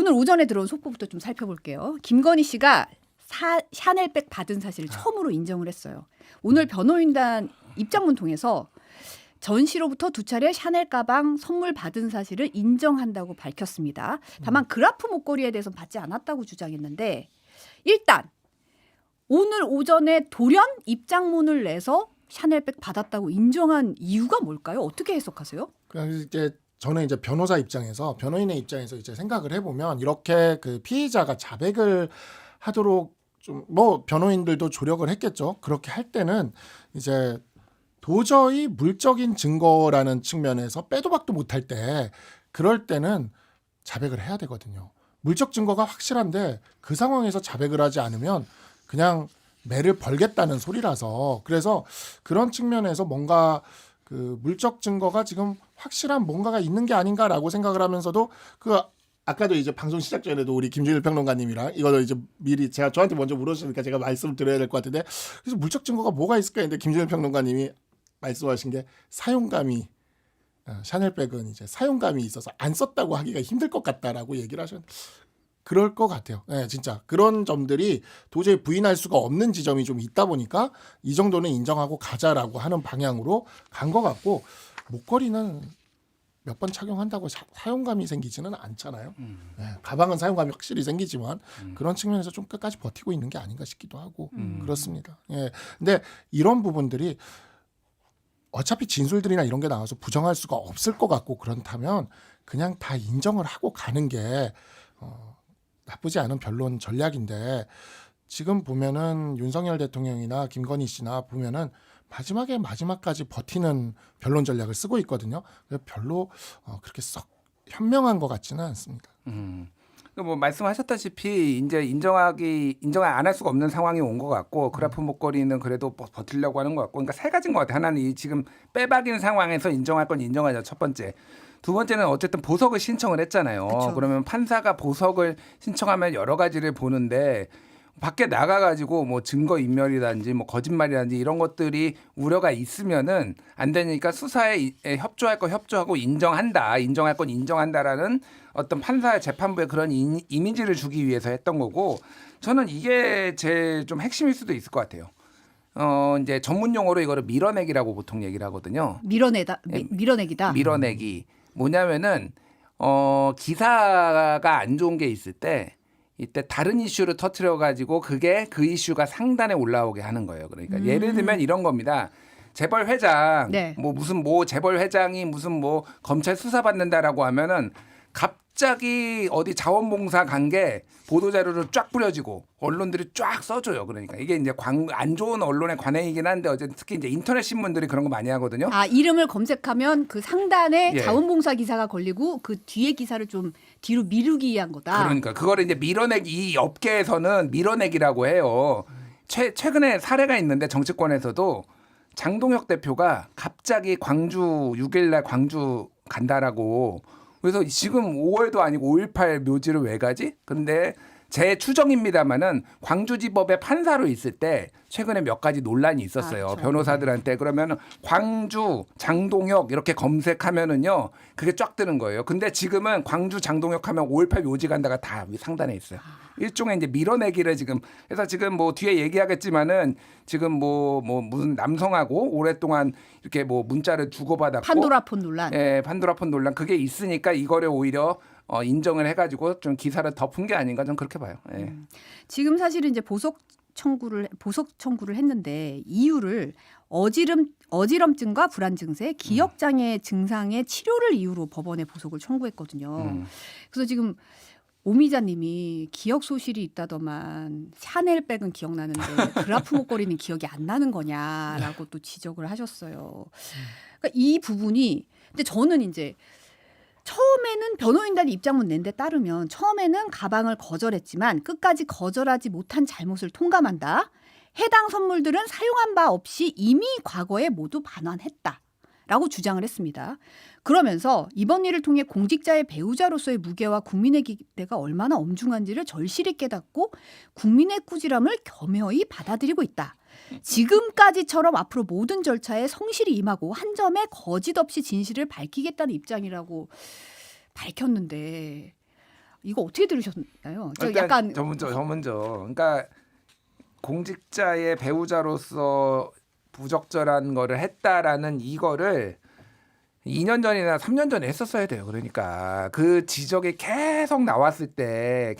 오늘 오전에 들어온 속보부터 좀 살펴볼게요. 김건희 씨가 샤넬백 받은 사실을 처음으로 인정을 했어요. 오늘 변호인단 입장문 통해서 전 씨로부터 2차례 샤넬 가방 선물 받은 사실을 인정한다고 밝혔습니다. 다만 그라프 목걸이에 대해서는 받지 않았다고 주장했는데 일단 오늘 오전에 돌연 입장문을 내서 샤넬백 받았다고 인정한 이유가 뭘까요? 어떻게 해석하세요? 그래서 이제 저는 이제 변호사 입장에서 변호인의 입장에서 이제 생각을 해보면 이렇게 그 피의자가 자백을 하도록 좀 뭐 변호인들도 조력을 했겠죠. 그렇게 할 때는 이제 도저히 물적인 증거라는 측면에서 빼도 박도 못할 때 그럴 때는 자백을 해야 되거든요. 물적 증거가 확실한데 그 상황에서 자백을 하지 않으면 그냥 매를 벌겠다는 소리라서 그래서 그런 측면에서 뭔가 그 물적 증거가 지금 확실한 뭔가가 있는 게 아닌가라고 생각을 하면서도 그 아까도 이제 방송 시작 전에도 우리 김준일 평론가님이랑 이거를 이제 미리 제가 저한테 먼저 물으시니까 제가 말씀을 드려야 될 것 같은데 그래서 물적 증거가 뭐가 있을까 했는데 김준일 평론가님이 말씀하신 게 사용감이 샤넬백은 이제 사용감이 있어서 안 썼다고 하기가 힘들 것 같다라고 얘기를 하셨는데 그럴 것 같아요. 네, 진짜 그런 점들이 도저히 부인할 수가 없는 지점이 좀 있다 보니까 이 정도는 인정하고 가자라고 하는 방향으로 간 것 같고 목걸이는 몇 번 착용한다고 사용감이 생기지는 않잖아요. 네, 가방은 사용감이 확실히 생기지만 그런 측면에서 좀 끝까지 버티고 있는 게 아닌가 싶기도 하고 그렇습니다. 예, 근데 이런 부분들이 어차피 진술들이나 이런 게 나와서 부정할 수가 없을 것 같고 그렇다면 그냥 다 인정을 하고 가는 게 나쁘지 않은 변론 전략인데 지금 보면은 윤석열 대통령이나 김건희 씨나 보면은 마지막까지 버티는 변론 전략을 쓰고 있거든요. 별로 그렇게 썩 현명한 것 같지는 않습니다. 뭐 말씀하셨다시피 이제 인정을 안 할 수가 없는 상황이 온 것 같고 그라프 목걸이는 그래도 버티려고 하는 것 같고 그러니까 세 가지인 것 같아요. 하나는 이 지금 빼박인 상황에서 인정할 건 인정하자 첫 번째. 두 번째는 어쨌든 보석을 신청을 했잖아요. 그쵸. 그러면 판사가 보석을 신청하면 여러 가지를 보는데 밖에 나가가지고 뭐 증거 인멸이라든지 뭐 거짓말이라든지 이런 것들이 우려가 있으면은 안 되니까 수사에 협조할 거 협조하고 인정할 건 인정한다라는 어떤 판사 재판부에 그런 이미지를 주기 위해서 했던 거고 저는 이게 제 좀 핵심일 수도 있을 것 같아요. 이제 전문 용어로 이거를 밀어내기라고 보통 얘기를 하거든요. 밀어내기다. 밀어내기 뭐냐면은 기사가 안 좋은 게 있을 때. 이때 다른 이슈를 터트려 가지고 그게 그 이슈가 상단에 올라오게 하는 거예요. 그러니까 예를 들면 이런 겁니다. 재벌 회장 네. 뭐 무슨 뭐 재벌 회장이 무슨 뭐 검찰 수사 받는다라고 하면은 갑자기 어디 자원봉사 간 게 보도 자료를 쫙 뿌려지고 언론들이 쫙 써줘요. 그러니까 이게 이제 안 좋은 언론의 관행이긴 한데 어쨌든 특히 이제 인터넷 신문들이 그런 거 많이 하거든요. 아, 이름을 검색하면 그 상단에 예. 자원봉사 기사가 걸리고 그 뒤에 기사를 좀 뒤로 미루기 위한 거다. 그러니까 그거를 이제 밀어내기 이 업계에서는 밀어내기라고 해요. 최근에 사례가 있는데 정치권에서도 장동혁 대표가 갑자기 광주 6일날 광주 간다라고 그래서 지금 5월도 아니고 5.18 묘지를 왜 가지? 근데 제 추정입니다만은 광주지법의 판사로 있을 때 최근에 몇 가지 논란이 있었어요. 그렇죠. 변호사들한테 그러면 광주 장동혁 이렇게 검색하면은요 그게 쫙 뜨는 거예요. 근데 지금은 광주 장동혁 하면 5.18 묘지 간다가 다 상단에 있어요. 일종의 이제 밀어내기를 지금 그래서 지금 뭐 뒤에 얘기하겠지만은 지금 뭐 무슨 남성하고 오랫동안 이렇게 뭐 문자를 주고받았고 판도라폰 논란. 예, 판도라폰 논란 그게 있으니까 이거를 오히려 인정을 해가지고 좀 기사를 덮은 게 아닌가 저는 그렇게 봐요. 예. 지금 사실은 이제 보석 청구를 했는데 이유를 어지럼증과 불안 증세, 기억 장애 증상의 치료를 이유로 법원에 보석을 청구했거든요. 그래서 지금 오미자님이 기억 소실이 있다더만 샤넬백은 기억나는데 그라프 목걸이는 기억이 안 나는 거냐라고 또 지적을 하셨어요. 그러니까 이 부분이 근데 저는 이제 처음에는 변호인단이 입장문 낸 데 따르면 처음에는 가방을 거절했지만 끝까지 거절하지 못한 잘못을 통감한다. 해당 선물들은 사용한 바 없이 이미 과거에 모두 반환했다라고 주장을 했습니다. 그러면서 이번 일을 통해 공직자의 배우자로서의 무게와 국민의 기대가 얼마나 엄중한지를 절실히 깨닫고 국민의 꾸지람을 겸허히 받아들이고 있다. 지금까지처럼 앞으로 모든 절차에 성실히 임하고 한 점에 거짓 없이 진실을 밝히겠다는 입장이라고 밝혔는데 이거 어떻게 들으셨나요? 저 그러니까 약간 저 먼저. 그러니까 공직자의 배우자로서 부적절한 거를 했다라는 이거를 2년 전이나 3년 전에 했었어야 돼요. 그러니까 그 지적이 계속 나왔을 때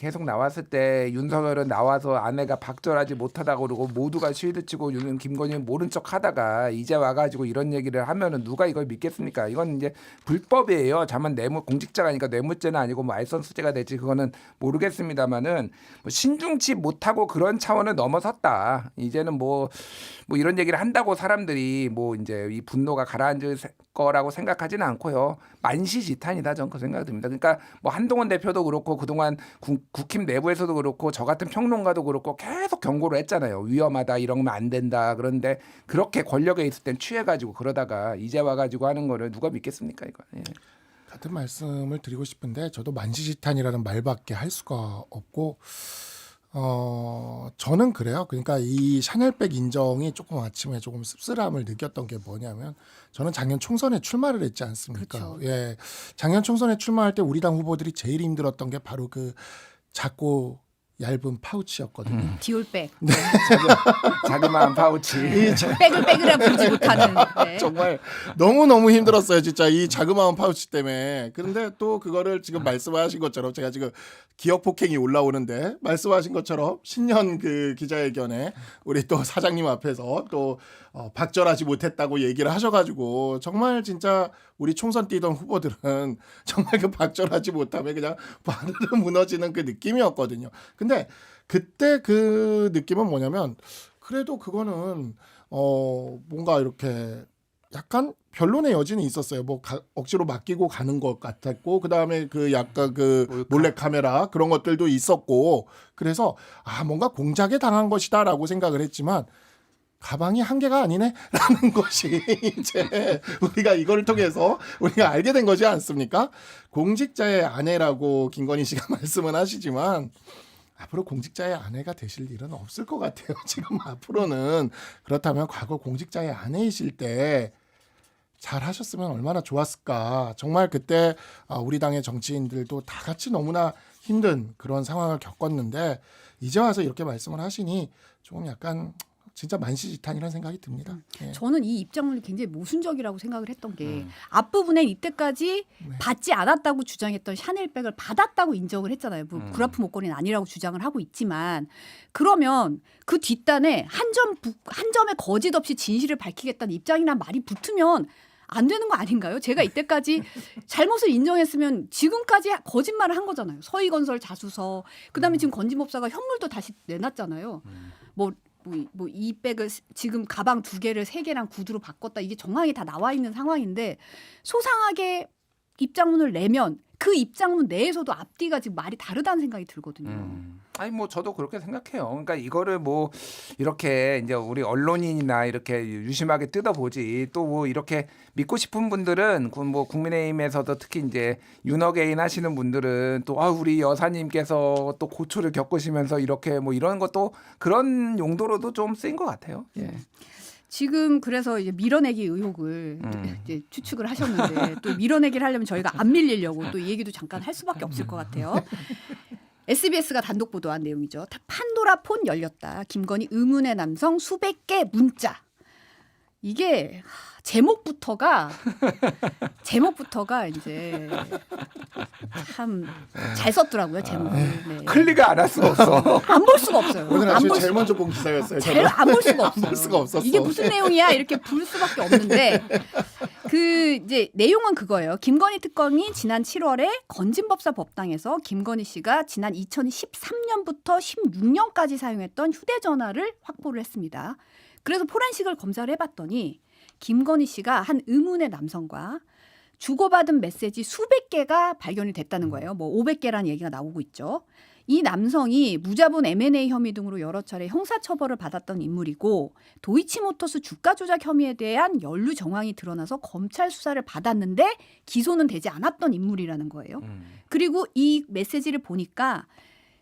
윤석열은 나와서 아내가 박절하지 못하다고 그러고 모두가 실드치고 김건희는 모른 척 하다가 이제 와가지고 이런 얘기를 하면은 누가 이걸 믿겠습니까? 이건 이제 불법이에요. 다만 공직자가 아니까 뇌물죄는 아니고 뭐 알선수재가 될지 그거는 모르겠습니다만은 뭐 신중치 못하고 그런 차원을 넘어섰다. 이제는 뭐 이런 얘기를 한다고 사람들이 뭐 이제 이 분노가 가라앉을 거라고 생각하지는 않고요. 만시지탄이다 저는 그 생각이 듭니다. 그러니까 뭐 한동훈 대표도 그렇고 그동안 국힘 내부에서도 그렇고 저 같은 평론가도 그렇고 계속 경고를 했잖아요. 위험하다 이러면 안 된다. 그런데 그렇게 권력에 있을 땐 취해가지고 그러다가 이제 와가지고 하는 거를 누가 믿겠습니까 이거. 예. 같은 말씀을 드리고 싶은데 저도 만시지탄이라는 말밖에 할 수가 없고 저는 그래요. 그러니까 이 샤넬백 인정이 조금 아침에 조금 씁쓸함을 느꼈던 게 뭐냐면 저는 작년 총선에 출마를 했지 않습니까? 그렇죠. 예, 작년 총선에 출마할 때 우리 당 후보들이 제일 힘들었던 게 바로 그 작고 얇은 파우치였거든요. 디올백 자그마한 파우치. 빼글빼글해 보지 못하는 네. 정말 너무너무 힘들었어요. 진짜 이 자그마한 파우치 때문에. 그런데 또 그거를 지금 말씀하신 것처럼 제가 지금 기억 폭행이 올라오는데 말씀하신 것처럼 신년 그 기자회견에 우리 또 사장님 앞에서 또 박절하지 못했다고 얘기를 하셔가지고 정말 진짜 우리 총선 뛰던 후보들은 정말 그 박절하지 못하면 그냥 바르르 무너지는 그 느낌이었거든요. 근데 그때 그 느낌은 뭐냐면 그래도 그거는 뭔가 이렇게 약간 변론의 여지는 있었어요. 뭐 억지로 맡기고 가는 것 같았고 그다음에 그 약간 그 몰래 카메라 그런 것들도 있었고 그래서 뭔가 공작에 당한 것이다라고 생각을 했지만 가방이 한 개가 아니네라는 것이 이제 우리가 이걸 통해서 우리가 알게 된 거지 않습니까? 공직자의 아내라고 김건희 씨가 말씀은 하시지만 앞으로 공직자의 아내가 되실 일은 없을 것 같아요. 지금 앞으로는. 그렇다면 과거 공직자의 아내이실 때 잘 하셨으면 얼마나 좋았을까. 정말 그때 우리 당의 정치인들도 다 같이 너무나 힘든 그런 상황을 겪었는데 이제 와서 이렇게 말씀을 하시니 조금 약간 진짜 만시지탄이라는 생각이 듭니다. 예. 저는 이 입장문이 굉장히 모순적이라고 생각을 했던 게 앞부분에 이때까지 받지 않았다고 주장했던 샤넬백을 받았다고 인정을 했잖아요. 뭐 구라프 목걸이는 아니라고 주장을 하고 있지만 그러면 그 뒷단에 한 점의 거짓 없이 진실을 밝히겠다는 입장이란 말이 붙으면 안 되는 거 아닌가요? 제가 이때까지 잘못을 인정했으면 지금까지 거짓말을 한 거잖아요. 서희건설 자수서 그다음에 지금 건진법사가 현물도 다시 내놨잖아요. 뭐 이 백을 지금 가방 2개를 3개랑 구두로 바꿨다. 이게 정황이 다 나와 있는 상황인데 소상하게 입장문을 내면 그 입장문 내에서도 앞뒤가 지금 말이 다르다는 생각이 들거든요. 아니 뭐 저도 그렇게 생각해요. 그러니까 이거를 뭐 이렇게 이제 우리 언론인이나 이렇게 유심하게 뜯어보지 또 뭐 이렇게 믿고 싶은 분들은 뭐 국민의힘에서도 특히 이제 윤어게인 하시는 분들은 또 우리 여사님께서 또 고초를 겪으시면서 이렇게 뭐 이런 것도 그런 용도로도 좀 쓰인 것 같아요. 예. 지금 그래서 이제 밀어내기 의혹을 이제 추측을 하셨는데 또 밀어내기를 하려면 저희가 안 밀리려고 또 이 얘기도 잠깐 할 수밖에 없을 것 같아요. SBS가 단독 보도한 내용이죠. 판도라 폰 열렸다. 김건희 의문의 남성 수백 개 문자. 이게 제목부터가 이제 참 잘 썼더라고요. 제목을. 네. 클릭을 안 할 수가 없어. 안 볼 수가 없어요. 오늘 안 아침에 볼 제일 먼저 본 기사였어요. 제일 안 볼 수가 없어요. 볼 수가 없었어. 이게 무슨 내용이야? 이렇게 볼 수밖에 없는데 그 이제 내용은 그거예요. 김건희 특검이 지난 7월에 건진법사 법당에서 김건희 씨가 지난 2013년부터 16년까지 사용했던 휴대전화를 확보를 했습니다. 그래서 포렌식을 검사를 해봤더니 김건희 씨가 한 의문의 남성과 주고받은 메시지 수백 개가 발견이 됐다는 거예요. 뭐 500개라는 얘기가 나오고 있죠. 이 남성이 무자본 M&A 혐의 등으로 여러 차례 형사처벌을 받았던 인물이고 도이치모터스 주가 조작 혐의에 대한 연루 정황이 드러나서 검찰 수사를 받았는데 기소는 되지 않았던 인물이라는 거예요. 그리고 이 메시지를 보니까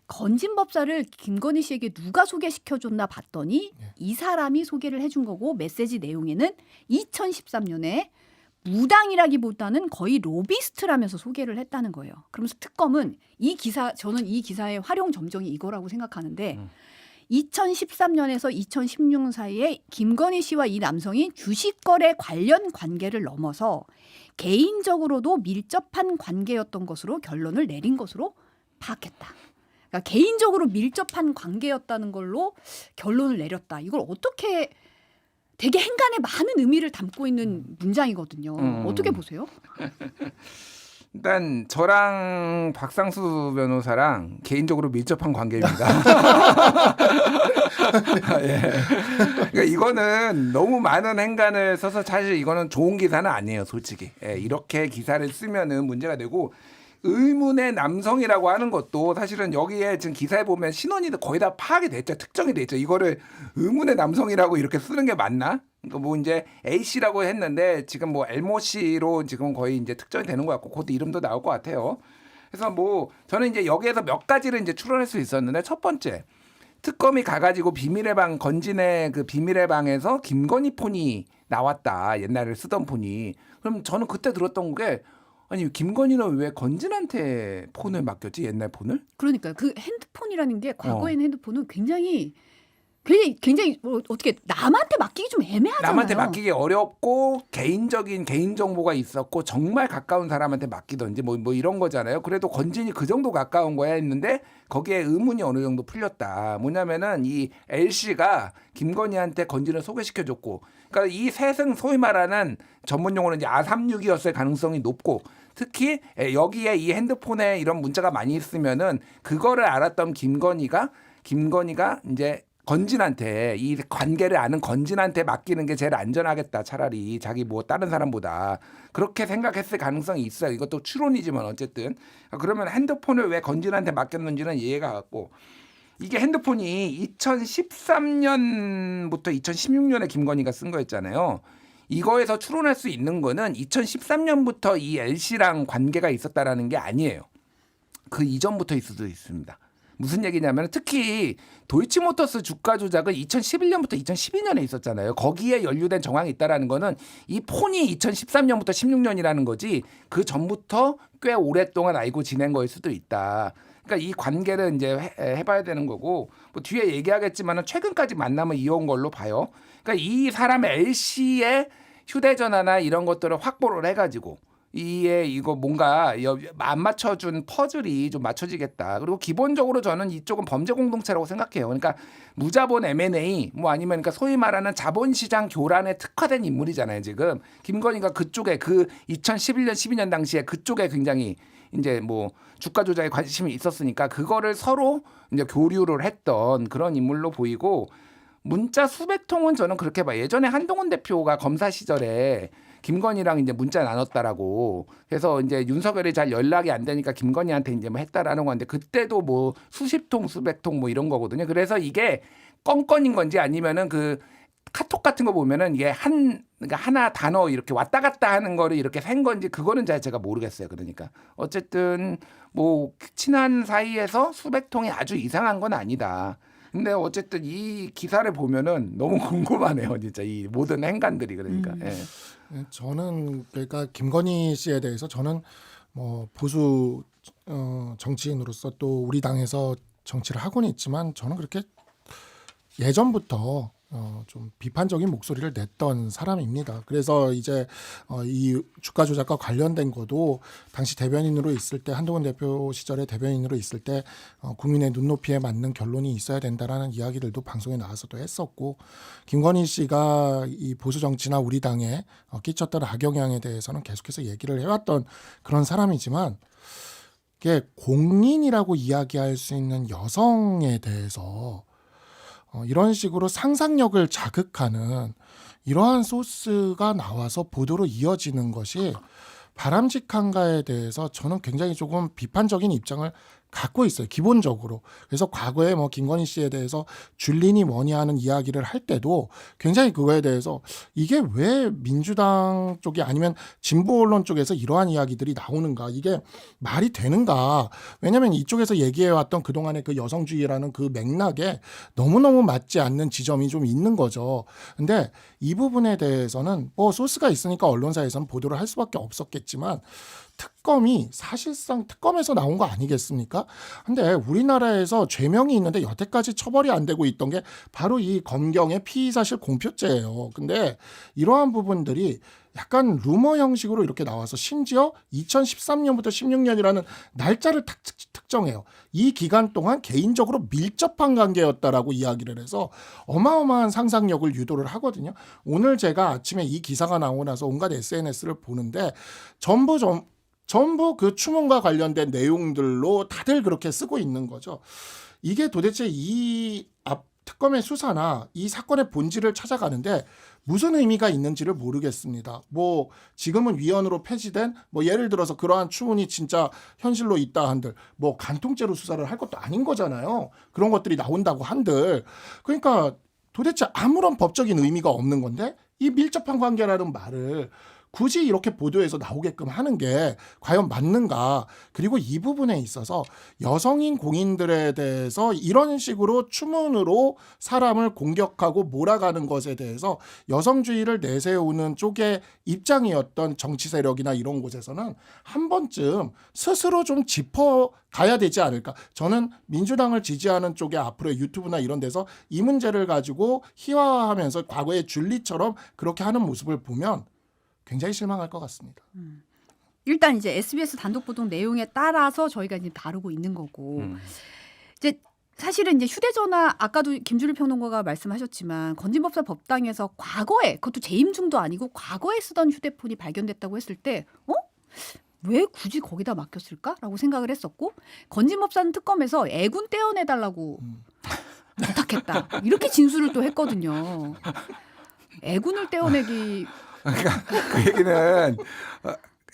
건진법사를 김건희 씨에게 누가 소개시켜줬나 봤더니 이 사람이 소개를 해준 거고 메시지 내용에는 2013년에 무당이라기보다는 거의 로비스트라면서 소개를 했다는 거예요. 그러면서 특검은 저는 이 기사의 활용 점정이 이거라고 생각하는데 2013년에서 2016년 사이에 김건희 씨와 이 남성이 주식거래 관련 관계를 넘어서 개인적으로도 밀접한 관계였던 것으로 결론을 내린 것으로 파악했다. 그러니까 개인적으로 밀접한 관계였다는 걸로 결론을 내렸다. 이걸 어떻게 되게 행간에 많은 의미를 담고 있는 문장이거든요. 어떻게 보세요? 일단 저랑 박상수 변호사랑 개인적으로 밀접한 관계입니다. 예. 그러니까 이거는 너무 많은 행간을 써서 사실 이거는 좋은 기사는 아니에요, 솔직히. 예, 이렇게 기사를 쓰면은 문제가 되고 의문의 남성이라고 하는 것도 사실은 여기에 지금 기사에 보면 신원이 거의 다 파악이 됐죠, 특정이 됐죠. 이거를 의문의 남성이라고 이렇게 쓰는 게 맞나? 그러니까 뭐 이제 A 씨라고 했는데 지금 뭐 엘모 씨로 지금 거의 이제 특정이 되는 것 같고 곧 이름도 나올 것 같아요. 그래서 뭐 저는 이제 여기에서 몇 가지를 이제 추론할 수 있었는데 첫 번째 특검이 가가지고 비밀의 방 건진의 그 비밀의 방에서 김건희 폰이 나왔다, 옛날에 쓰던 폰이. 그럼 저는 그때 들었던 게 아니 김건희는 왜 건진한테 폰을 맡겼지, 옛날 폰을? 그러니까요. 그 핸드폰이라는 게 과거에는 핸드폰은 굉장히 어떻게 남한테 맡기기 좀 애매하잖아요. 남한테 맡기기 어렵고 개인적인 개인 정보가 있었고 정말 가까운 사람한테 맡기던지 뭐 이런 거잖아요. 그래도 건진이 그 정도 가까운 거야 했는데 거기에 의문이 어느 정도 풀렸다. 뭐냐면은 이 L 씨가 김건희한테 건진을 소개시켜줬고, 그러니까 이 셋은 소위 말하는 전문 용어는 이제 아36이었을 가능성이 높고, 특히 여기에 이 핸드폰에 이런 문자가 많이 있으면은 그거를 알았던 김건희가 이제 건진한테, 이 관계를 아는 건진한테 맡기는 게 제일 안전하겠다, 차라리 자기 뭐 다른 사람보다, 그렇게 생각했을 가능성이 있어요. 이것도 추론이지만 어쨌든 그러면 핸드폰을 왜 건진한테 맡겼는지는 이해가 갔고, 이게 핸드폰이 2013년부터 2016년에 김건희가 쓴 거였잖아요. 이거에서 추론할 수 있는 거는 2013년부터 이 L씨랑 관계가 있었다라는 게 아니에요. 그 이전부터 있을 수도 있습니다. 무슨 얘기냐면 특히 도이치모터스 주가 조작은 2011년부터 2012년에 있었잖아요. 거기에 연루된 정황이 있다라는 거는 이 폰이 2013년부터 16년이라는 거지 그 전부터 꽤 오랫동안 알고 지낸 거일 수도 있다. 그러니까 이 관계를 이제 해봐야 되는 거고, 뭐 뒤에 얘기하겠지만은 최근까지 만남을 이어온 걸로 봐요. 그러니까 이 사람의 L 씨의 휴대전화나 이런 것들을 확보를 해가지고 이거 뭔가 안 맞춰준 퍼즐이 좀 맞춰지겠다. 그리고 기본적으로 저는 이쪽은 범죄 공동체라고 생각해요. 그러니까 무자본 M&A 뭐 아니면 그러니까 소위 말하는 자본시장 교란에 특화된 인물이잖아요. 지금 김건희가 그쪽에 그 2011년 12년 당시에 그쪽에 굉장히 이제 뭐 주가 조작에 관심이 있었으니까 그거를 서로 이제 교류를 했던 그런 인물로 보이고, 문자 수백 통은 저는 그렇게 봐요. 예전에 한동훈 대표가 검사 시절에 김건희랑 이제 문자 나눴다라고 해서 이제 윤석열이 잘 연락이 안 되니까 김건희한테 이제 뭐 했다라는 건데, 그때도 뭐 수십 통 수백 통 뭐 이런 거거든요. 그래서 이게 껌껌인 건지 아니면은 그 카톡 같은 거 보면은 이게 그러니까 하나 단어 이렇게 왔다 갔다 하는 거를 이렇게 센 건지 그거는 잘 제가 모르겠어요. 그러니까 어쨌든 뭐 친한 사이에서 수백 통이 아주 이상한 건 아니다. 근데 어쨌든 이 기사를 보면은 너무 궁금하네요, 진짜 이 모든 행간들이. 그러니까. 예. 저는 그러니까 김건희 씨에 대해서 저는 뭐 보수 정치인으로서 또 우리 당에서 정치를 하고는 있지만 저는 그렇게 예전부터 좀 비판적인 목소리를 냈던 사람입니다. 그래서 이제 이 주가 조작과 관련된 것도 당시 대변인으로 있을 때, 한동훈 대표 시절에 대변인으로 있을 때 국민의 눈높이에 맞는 결론이 있어야 된다라는 이야기들도 방송에 나와서도 했었고, 김건희 씨가 이 보수 정치나 우리 당에 끼쳤던 악영향에 대해서는 계속해서 얘기를 해왔던 그런 사람이지만, 이게 공인이라고 이야기할 수 있는 여성에 대해서 이런 식으로 상상력을 자극하는 이러한 소스가 나와서 보도로 이어지는 것이 바람직한가에 대해서 저는 굉장히 조금 비판적인 입장을 갖고 있어요. 기본적으로. 그래서 과거에 뭐 김건희 씨에 대해서 줄리니 뭐니 하는 이야기를 할 때도 굉장히 그거에 대해서 이게 왜 민주당 쪽이 아니면 진보 언론 쪽에서 이러한 이야기들이 나오는가, 이게 말이 되는가. 왜냐하면 이쪽에서 얘기해왔던 그동안의 그 여성주의라는 그 맥락에 너무너무 맞지 않는 지점이 좀 있는 거죠. 근데 이 부분에 대해서는 뭐 소스가 있으니까 언론사에서는 보도를 할 수밖에 없었겠지만 특검이 사실상 특검에서 나온 거 아니겠습니까? 근데 우리나라에서 죄명이 있는데 여태까지 처벌이 안 되고 있던 게 바로 이 검경의 피의사실 공표죄예요. 근데 이러한 부분들이 약간 루머 형식으로 이렇게 나와서 심지어 2013년부터 16년이라는 날짜를 특정해요. 이 기간 동안 개인적으로 밀접한 관계였다라고 이야기를 해서 어마어마한 상상력을 유도를 하거든요. 오늘 제가 아침에 이 기사가 나오고 나서 온갖 SNS를 보는데 전부 그 추문과 관련된 내용들로 다들 그렇게 쓰고 있는 거죠. 이게 도대체 이 특검의 수사나 이 사건의 본질을 찾아가는데 무슨 의미가 있는지를 모르겠습니다. 뭐 지금은 위헌으로 폐지된 뭐 예를 들어서 그러한 추문이 진짜 현실로 있다 한들 뭐 간통죄로 수사를 할 것도 아닌 거잖아요. 그런 것들이 나온다고 한들. 그러니까 도대체 아무런 법적인 의미가 없는 건데 이 밀접한 관계라는 말을 굳이 이렇게 보도에서 나오게끔 하는 게 과연 맞는가. 그리고 이 부분에 있어서 여성인 공인들에 대해서 이런 식으로 추문으로 사람을 공격하고 몰아가는 것에 대해서 여성주의를 내세우는 쪽의 입장이었던 정치 세력이나 이런 곳에서는 한 번쯤 스스로 좀 짚어가야 되지 않을까. 저는 민주당을 지지하는 쪽에 앞으로 유튜브나 이런 데서 이 문제를 가지고 희화화하면서 과거의 줄리처럼 그렇게 하는 모습을 보면 굉장히 실망할 것 같습니다. 일단 이제 SBS 단독 보도 내용에 따라서 저희가 이제 다루고 있는 거고 이제 사실은 이제 휴대전화 아까도 김준일 평론가가 말씀하셨지만 건진법사 법당에서 과거에 그것도 재임 중도 아니고 과거에 쓰던 휴대폰이 발견됐다고 했을 때 왜 굳이 거기다 맡겼을까라고 생각을 했었고 건진법사는 특검에서 애군 떼어내달라고 부탁했다 이렇게 진술을 또 했거든요. 애군을 떼어내기 그러니까 그 얘기는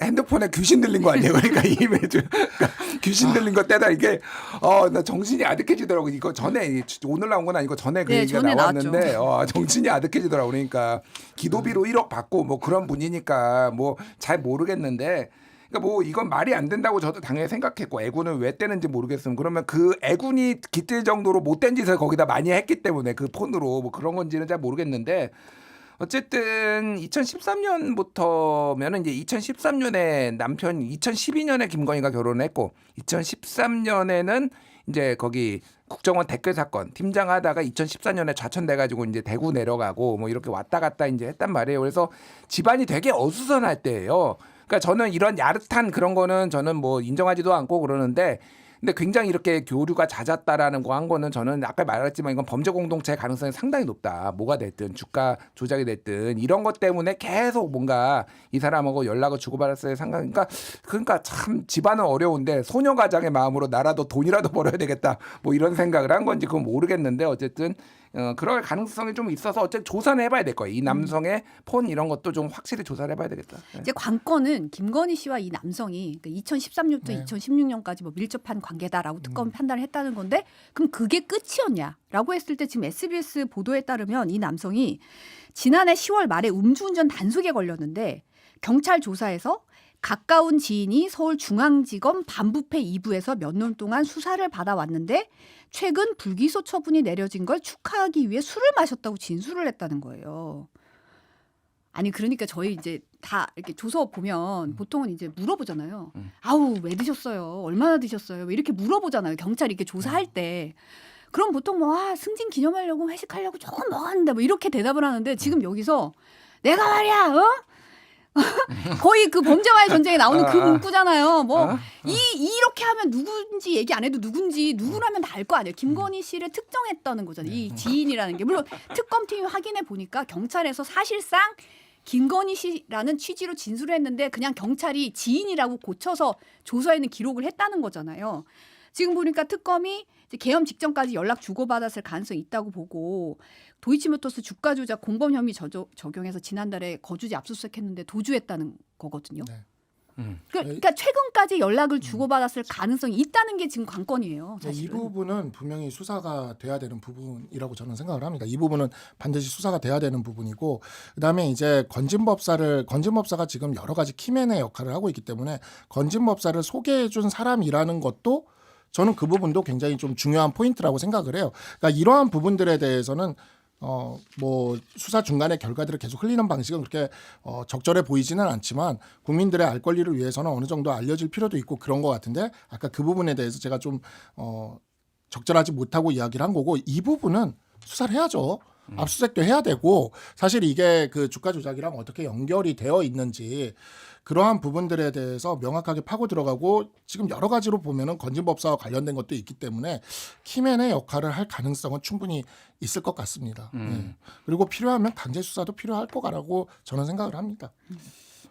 핸드폰에 귀신 들린 거 아니에요? 그러니까 이메일 귀신 들린 거 때다 이게 나 정신이 아득해지더라고. 이거 전에 오늘 나온 건 아니고 전에 그 네, 얘기가 전에 나왔는데 정신이 아득해지더라고. 그러니까 기도비로 1억 받고 뭐 그런 분이니까 뭐 잘 모르겠는데. 그러니까 뭐 이건 말이 안 된다고 저도 당연히 생각했고 애군을 왜 떼는지 모르겠으면 그러면 그 애군이 깃들 정도로 못된 짓을 거기다 많이 했기 때문에 그 폰으로 뭐 그런 건지는 잘 모르겠는데 어쨌든 2013년부터면은 이제 2013년에 남편 2012년에 김건희가 결혼했고 2013년에는 이제 거기 국정원 댓글 사건 팀장 하다가 2014년에 좌천돼 가지고 이제 대구 내려가고 뭐 이렇게 왔다 갔다 이제 했단 말이에요. 그래서 집안이 되게 어수선할 때예요. 그러니까 저는 이런 야릇한 그런 거는 저는 뭐 인정하지도 않고 그러는데 근데 굉장히 이렇게 교류가 잦았다라는 거 한 거는 저는 아까 말했지만 이건 범죄 공동체의 가능성이 상당히 높다. 뭐가 됐든 주가 조작이 됐든 이런 것 때문에 계속 뭔가 이 사람하고 연락을 주고받았을 생각. 그러니까 참 집안은 어려운데 소녀 가장의 마음으로 나라도 돈이라도 벌어야 되겠다. 뭐 이런 생각을 한 건지 그건 모르겠는데 어쨌든 그럴 가능성이 좀 있어서 어쨌든 조사는 해봐야 될 거예요. 이 남성의 폰 이런 것도 좀 확실히 조사를 해봐야 되겠다. 네. 이제 관건은 김건희 씨와 이 남성이 2013년부터 네. 2016년까지 뭐 밀접한 관계다라고 특검이 판단을 했다는 건데 그럼 그게 끝이었냐라고 했을 때 지금 SBS 보도에 따르면 이 남성이 지난해 10월 말에 음주운전 단속에 걸렸는데 경찰 조사에서 가까운 지인이 서울중앙지검 반부패 2부에서 몇 년 동안 수사를 받아왔는데 최근 불기소 처분이 내려진 걸 축하하기 위해 술을 마셨다고 진술을 했다는 거예요. 아니 그러니까 저희 이제 다 이렇게 조서 보면 보통은 이제 물어보잖아요. 아우 왜 드셨어요? 얼마나 드셨어요? 이렇게 물어보잖아요. 경찰이 이렇게 조사할 때. 그럼 보통 뭐 승진 기념하려고 회식하려고 조금 먹었는데 뭐 이렇게 대답을 하는데 지금 여기서 내가 말이야, 거의 그 범죄와의 전쟁에 나오는 그 문구잖아요. 뭐 이렇게 하면 누군지 얘기 안 해도 누구라면 다 알 거 아니에요. 김건희 씨를 특정했다는 거잖아요. 이 지인이라는 게 물론 특검팀이 확인해 보니까 경찰에서 사실상 김건희 씨라는 취지로 진술을 했는데 그냥 경찰이 지인이라고 고쳐서 조서에는 기록을 했다는 거잖아요. 지금 보니까 특검이 이제 계엄 직전까지 연락 주고받았을 가능성이 있다고 보고 도이치모터스 주가 조작 공범 혐의 적용해서 지난달에 거주지 압수수색했는데 도주했다는 거거든요. 네. 그러니까 최근까지 연락을 주고받았을 가능성이 있다는 게 지금 관건이에요. 이 사실은. 부분은 분명히 수사가 돼야 되는 부분이라고 저는 생각을 합니다. 이 부분은 반드시 수사가 돼야 되는 부분이고, 그다음에 이제 건진법사가 지금 여러 가지 키맨의 역할을 하고 있기 때문에 건진법사를 소개해준 사람이라는 것도 저는 그 부분도 굉장히 좀 중요한 포인트라고 생각을 해요. 그러니까 이러한 부분들에 대해서는 뭐 수사 중간에 결과들을 계속 흘리는 방식은 그렇게 적절해 보이지는 않지만 국민들의 알 권리를 위해서는 어느 정도 알려질 필요도 있고 그런 것 같은데, 아까 그 부분에 대해서 제가 좀 적절하지 못하고 이야기를 한 거고, 이 부분은 수사를 해야죠. 압수수색도 해야 되고, 사실 이게 그 주가 조작이랑 어떻게 연결이 되어 있는지 그러한 부분들에 대해서 명확하게 파고 들어가고, 지금 여러 가지로 보면은 건진법사와 관련된 것도 있기 때문에 키맨의 역할을 할 가능성은 충분히 있을 것 같습니다. 네. 그리고 필요하면 강제 수사도 필요할 거라고 저는 생각을 합니다.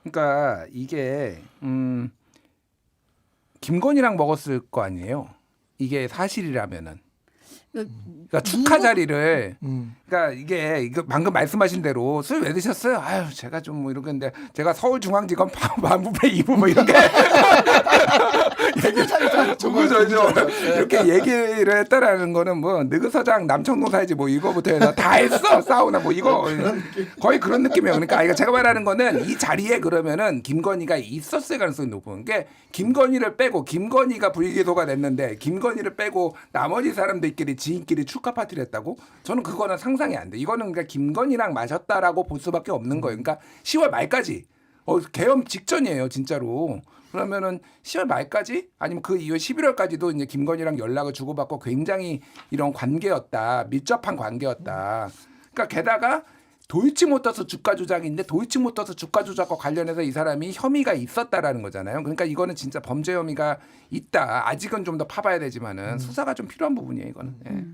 그러니까 이게 김건희랑 먹었을 거 아니에요. 이게 사실이라면은. 그러니까 축하 자리를 그러니까 이거 방금 말씀하신 대로 술 왜 드셨어요? 아유 제가 좀 뭐 이런 건데 제가 서울중앙지검 반부패 2부 뭐 이렇게 구구절절 이렇게 얘기를 했다라는 거는 뭐 느그서장 남청동 살지 뭐 이거부터 해서 다 했어 사우나 뭐 이거 거의 그런 느낌이에요. 그러니까 제가 말하는 거는 이 자리에 그러면은 김건희가 있었을 가능성이 높은 게, 김건희를 빼고 김건희가 불기소가 됐는데 김건희를 빼고 나머지 사람들끼리 지인끼리 축하 파티를 했다고? 저는 그거는 상상이 안 돼. 이거는 그러니까 김건희랑 마셨다라고 볼 수밖에 없는 거예요. 그러니까 10월 말까지 계엄 직전이에요, 진짜로. 그러면은 10월 말까지 아니면 그 이후 11월까지도 이제 김건희랑 연락을 주고받고 굉장히 이런 관계였다, 밀접한 관계였다. 그러니까 게다가 도이치모터스 주가 조작인데 도이치모터스 주가 조작과 관련해서 이 사람이 혐의가 있었다라는 거잖아요. 그러니까 이거는 진짜 범죄 혐의가 있다. 아직은 좀 더 파봐야 되지만은 수사가 좀 필요한 부분이에요, 이거는. 예.